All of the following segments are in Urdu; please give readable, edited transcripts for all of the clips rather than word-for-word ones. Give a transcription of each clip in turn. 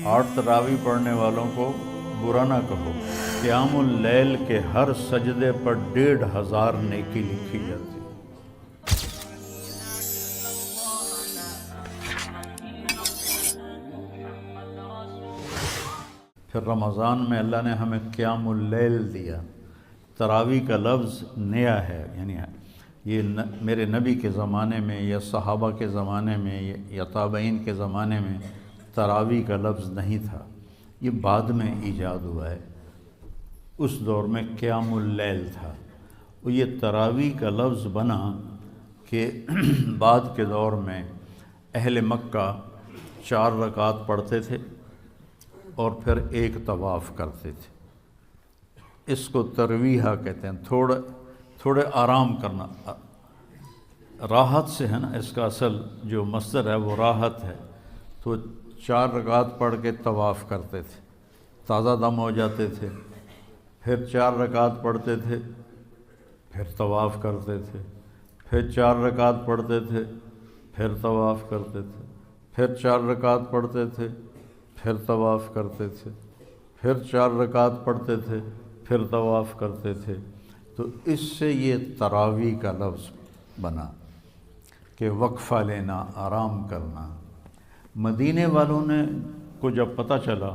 8 تراویح پڑھنے والوں کو برا نہ کہو۔ قیام اللیل کے ہر سجدے پر 1500 نیکی لکھی جاتی ہے۔ پھر رمضان میں اللہ نے ہمیں قیام اللیل دیا۔ تراویح کا لفظ نیا ہے، یعنی یہ میرے نبی کے زمانے میں یا صحابہ کے زمانے میں یا تابعین کے زمانے میں تراویح کا لفظ نہیں تھا، یہ بعد میں ایجاد ہوا ہے۔ اس دور میں قیام اللیل تھا، اور یہ تراویح کا لفظ بنا کہ بعد کے دور میں اہل مکہ 4 رکعت پڑھتے تھے اور پھر ایک طواف کرتے تھے۔ اس کو ترویحہ کہتے ہیں، تھوڑے آرام کرنا، راحت سے ہے نا، اس کا اصل جو مصدر ہے وہ راحت ہے۔ تو 4 رکعت پڑھ کے طواف کرتے تھے، تازہ دم ہو جاتے تھے، پھر 4 رکعت پڑھتے تھے، پھر طواف کرتے تھے، پھر 4 رکعت پڑھتے تھے، پھر طواف کرتے تھے، پھر 4 رکعت پڑھتے تھے، پھر طواف کرتے تھے، پھر 4 رکعت پڑھتے تھے، پھر طواف کرتے تھے۔ تو اس سے یہ تراویح کا لفظ بنا کہ وقفہ لینا، آرام کرنا۔ مدینے والوں نے کو جب پتہ چلا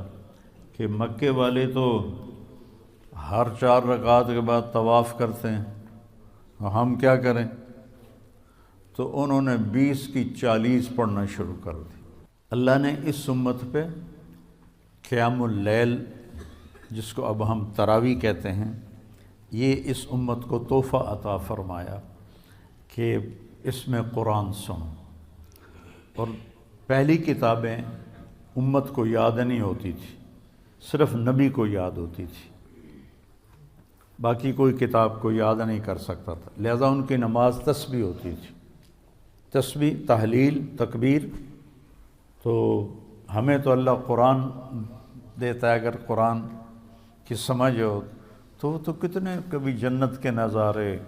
کہ مکے والے تو ہر 4 رکعت کے بعد طواف کرتے ہیں، ہم کیا کریں؟ تو انہوں نے 20 کی 40 پڑھنا شروع کر دی۔ اللہ نے اس امت پہ قیام اللیل، جس کو اب ہم تراویح کہتے ہیں، یہ اس امت کو تحفہ عطا فرمایا کہ اس میں قرآن سنو۔ اور پہلی کتابیں امت کو یاد نہیں ہوتی تھی، صرف نبی کو یاد ہوتی تھی، باقی کوئی کتاب کو یاد نہیں کر سکتا تھا، لہذا ان کی نماز تسبیح ہوتی تھی، تسبیح، تحلیل، تکبیر۔ تو ہمیں تو اللہ قرآن دیتا ہے، اگر قرآن کی سمجھ ہو تو کتنے کبھی جنت کے نظارے،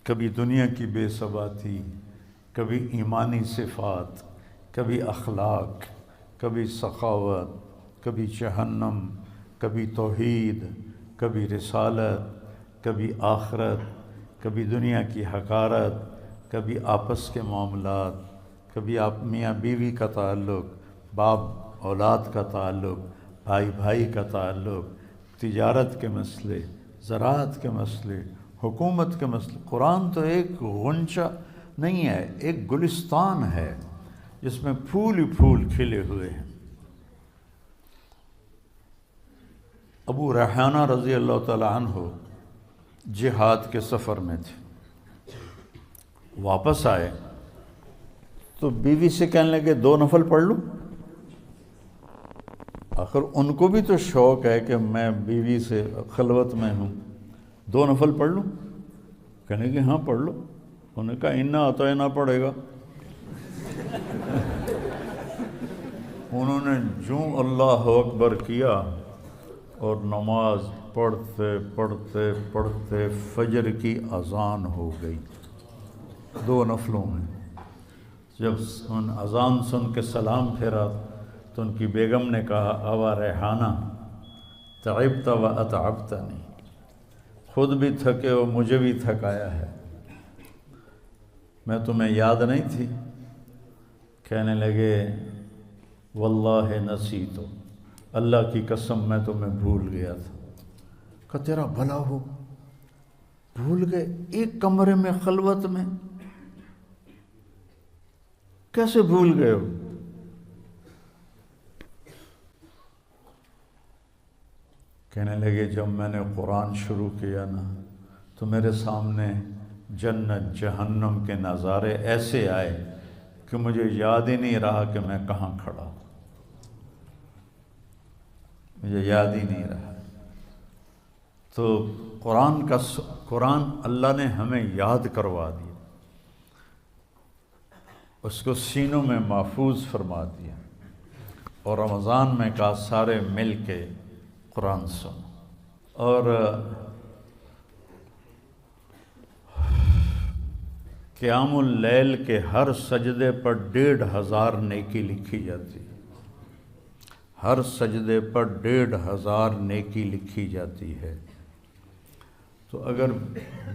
کبھی دنیا کی بے ثباتی، کبھی ایمانی صفات، کبھی اخلاق، کبھی سخاوت، کبھی جہنم، کبھی توحید، کبھی رسالت، کبھی آخرت، کبھی دنیا کی حقارت، کبھی آپس کے معاملات، کبھی آپ میاں بیوی کا تعلق، باپ اولاد کا تعلق، بھائی بھائی کا تعلق، تجارت کے مسئلے، زراعت کے مسئلے، حکومت کے مسئلے۔ قرآن تو ایک غنچہ نہیں ہے، ایک گلستان ہے جس میں پھول ہی پھول کھلے ہوئے ہیں۔ ابو ریحانہ رضی اللہ تعالیٰ عنہ جہاد کے سفر میں تھے، واپس آئے تو بیوی سے کہنے لگے 2 نفل پڑھ لوں۔ آخر ان کو بھی تو شوق ہے کہ میں بیوی سے خلوت میں ہوں، 2 نفل پڑھ لوں؟ کہنے کہ ہاں پڑھ لو۔ انہوں نے کہا انا اطعنا پڑھے گا۔ انہوں نے جو اللہ اکبر کیا اور نماز پڑھتے پڑھتے پڑھتے فجر کی اذان ہو گئی 2 نفلوں میں۔ جب ان اذان سن کے سلام پھیرا تو ان کی بیگم نے کہا ابا ریحانہ تعبت و اتعبتنی، خود بھی تھکے ہو، مجھے بھی تھکایا ہے، میں تمہیں یاد نہیں تھی؟ کہنے لگے واللہ نسیتو، اللہ کی قسم میں تمہیں بھول گیا تھا۔ کہا تیرا بھلا ہو، بھول گئے؟ ایک کمرے میں خلوت میں کیسے بھول گئے ہو؟ کہنے لگے جب میں نے قرآن شروع کیا نا تو میرے سامنے جنت جہنم کے نظارے ایسے آئے کہ مجھے یاد ہی نہیں رہا کہ میں کہاں کھڑا ہوں، مجھے یاد ہی نہیں رہا۔ تو قرآن اللہ نے ہمیں یاد کروا دیا، اس کو سینوں میں محفوظ فرما دیا، اور رمضان میں کہا سارے مل کے قرآن سنو۔ اور قیام اللیل کے ہر سجدے پر 1500 نیکی لکھی جاتی ہے۔ ہر سجدے پر 1500 نیکی لکھی جاتی ہے۔ تو اگر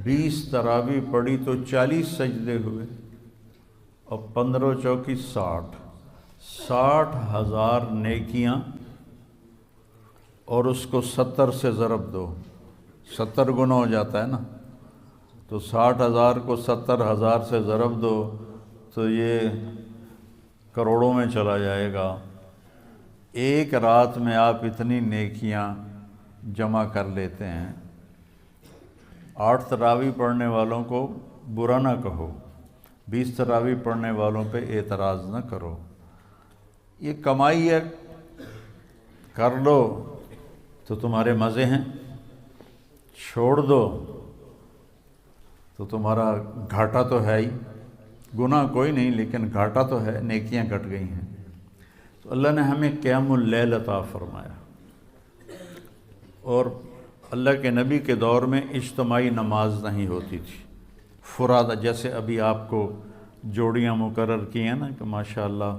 20 تراویح پڑھی تو 40 سجدے ہوئے، اور 15 چوکی 60,000 نیکیاں، اور اس کو 70 سے ضرب دو، 70 گنا ہو جاتا ہے نا، تو 60,000 کو 70,000 سے ضرب دو تو یہ کروڑوں میں چلا جائے گا۔ ایک رات میں آپ اتنی نیکیاں جمع کر لیتے ہیں۔ 8 تراویح پڑھنے والوں کو برا نہ کہو، 20 تراویح پڑھنے والوں پہ اعتراض نہ کرو، یہ کمائی ہے، کر لو تو تمہارے مزے ہیں، چھوڑ دو تو تمہارا گھاٹا تو ہے ہی، گناہ کوئی نہیں لیکن گھاٹا تو ہے، نیکیاں کٹ گئی ہیں۔ تو اللہ نے ہمیں قیام اللیل عطا فرمایا، اور اللہ کے نبی کے دور میں اجتماعی نماز نہیں ہوتی تھی، فرادہ، جیسے ابھی آپ کو جوڑیاں مقرر کی ہیں نا کہ ماشاءاللہ،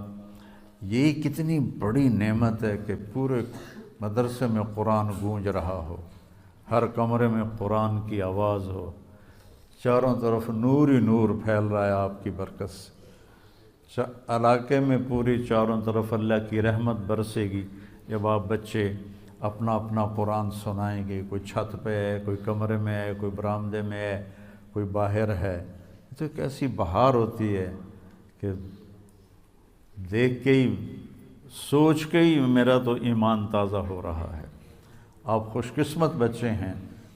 یہ کتنی بڑی نعمت ہے کہ پورے مدرسے میں قرآن گونج رہا ہو، ہر کمرے میں قرآن کی آواز ہو، چاروں طرف نور ہی نور پھیل رہا ہے آپ کی برکت سے، علاقے میں پوری چاروں طرف اللہ کی رحمت برسے گی جب آپ بچے اپنا اپنا قرآن سنائیں گے، کوئی چھت پہ ہے، کوئی کمرے میں ہے، کوئی برآمدے میں ہے، کوئی باہر ہے، تو ایک ایسی بہار ہوتی ہے کہ دیکھ کے ہی، سوچ کے ہی میرا تو ایمان تازہ ہو رہا ہے۔ آپ خوش قسمت بچے ہیں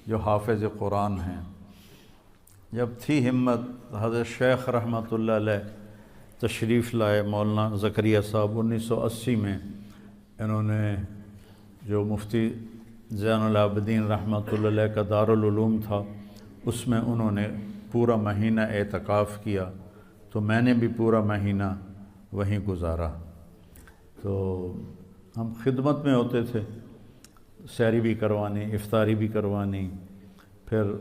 جو حافظ قرآن ہیں۔ جب تھی ہمت، حضرت شیخ رحمۃ اللہ علیہ تشریف لائے، مولانا زکریا صاحب، 1980 میں انہوں نے، جو مفتی زین العابدین رحمۃ اللہ علیہ کا دارالعلوم تھا، اس میں انہوں نے پورا مہینہ اعتکاف کیا، تو میں نے بھی پورا مہینہ وہیں گزارا۔ تو ہم خدمت میں ہوتے تھے، سحری بھی کروانی، افطاری بھی کوانی، پھر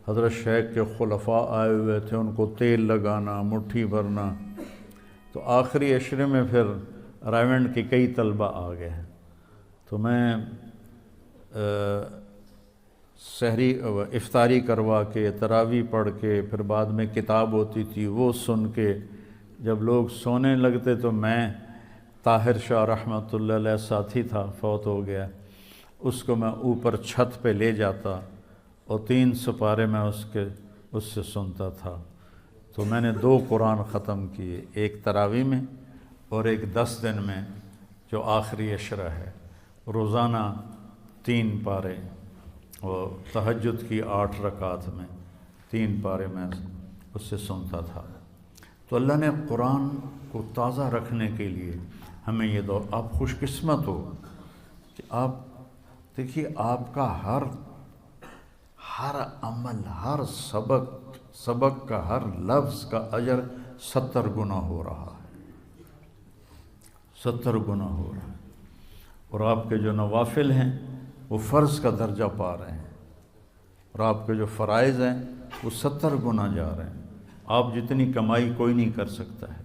حضرت شیخ کے خلفاء آئے ہوئے تھے، ان کو تیل لگانا، مٹھی بھرنا، تو آخری عشرے میں پھر رائیونڈ کے کئی طلبہ آ گئے، تو میں سحری افطاری کروا کے، تراویح پڑھ کے، پھر بعد میں کتاب ہوتی تھی وہ سن کے، جب لوگ سونے لگتے تو میں، طاہر شاہ رحمۃ اللہ علیہ ساتھی تھا، فوت ہو گیا، اس کو میں اوپر چھت پہ لے جاتا اور 3 سپارے میں اس سے سنتا تھا۔ تو میں نے 2 قرآن ختم کیے، ایک تراویح میں اور ایک 10 دن میں جو آخری عشرہ ہے، روزانہ 3 پارے، اور تہجد کی 8 رکعات میں 3 پارے میں اس سے سنتا تھا۔ تو اللہ نے قرآن کو تازہ رکھنے کے لیے ہمیں یہ دور، آپ خوش قسمت ہو کہ آپ دیکھیے، آپ کا ہر عمل، ہر سبق کا ہر لفظ کا اجر 70 گنا ہو رہا ہے، 70 گنا ہو رہا ہے، اور آپ کے جو نوافل ہیں وہ فرض کا درجہ پا رہے ہیں، اور آپ کے جو فرائض ہیں وہ 70 گنا جا رہے ہیں۔ آپ جتنی کمائی کوئی نہیں کر سکتا ہے،